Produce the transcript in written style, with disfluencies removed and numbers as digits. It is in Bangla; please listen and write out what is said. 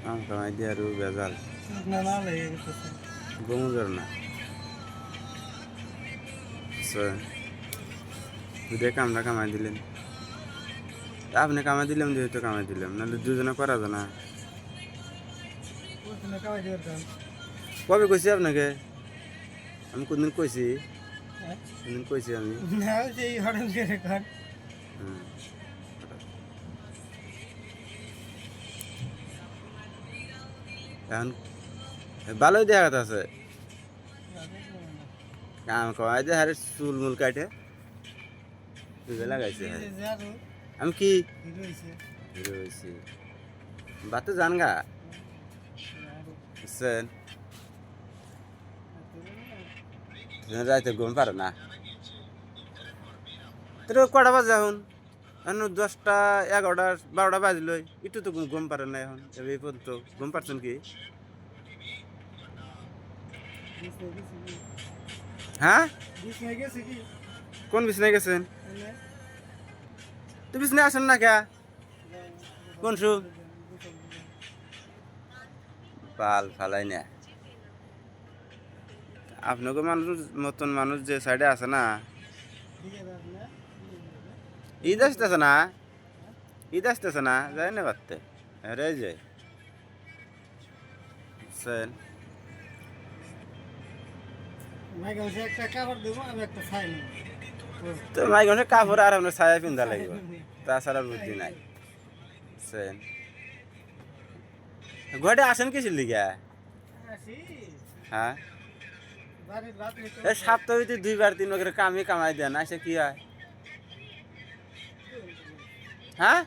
কাম কামাই দিয়ে আর বেজাল না না লেগে গেছে গোমুজর না দুধে কামটা কামাই দিলেন আপনি কামাই দিলাম যেহেতু কামাই দিলাম নাহলে দুজনে করা যায় না ওখানে কামাই দিয়ে দাম কবে কইছি আপনাকে আমি কোনদিন কইছি হ্যাঁ কোনদিন কইছি আমি না সেই হঠাৎ করে কর হুম। এখন ভালোই দেখা আছে কাম কামাই দিয়ে হারে চুল মুল কাটে তুই লাগাইছে হারে আমি কি হিরো হয়েছি বাতে জান গা বুঝছেন রাইতে ঘুম পারে না তোর কটা বাজে এখন এখন 10টা 11টা 12টা বাজলো একটু তো ঘুম পারে না এখন এই পর্যন্ত ঘুম পারছেন কি হ্যাঁ কোন বিছনায় গেছেন তো বিছনায় আসেন না কে কোন শু পাল ফালাই না আপনাকে মানুষ মতন মানুষ যে সাইডে আছে না ঈদ আসতেছে না ঈদ আসতেছে না যাই না পারতে রে যায় বুঝছেন একটা কাপড় দেবো আমি একটা ছাই নেব তো মাইগনে কাপড় আর আপনার ছায়া পিন্ধা লাগবে তাছাড়া বুদ্ধি নাই বুঝছেন ঘরে আসেন কি লিগা হ্যাঁ এই সপ্তাহে 2 বার 3 বার কামই কামাই দেন আসে কি হয় হ্যাঁ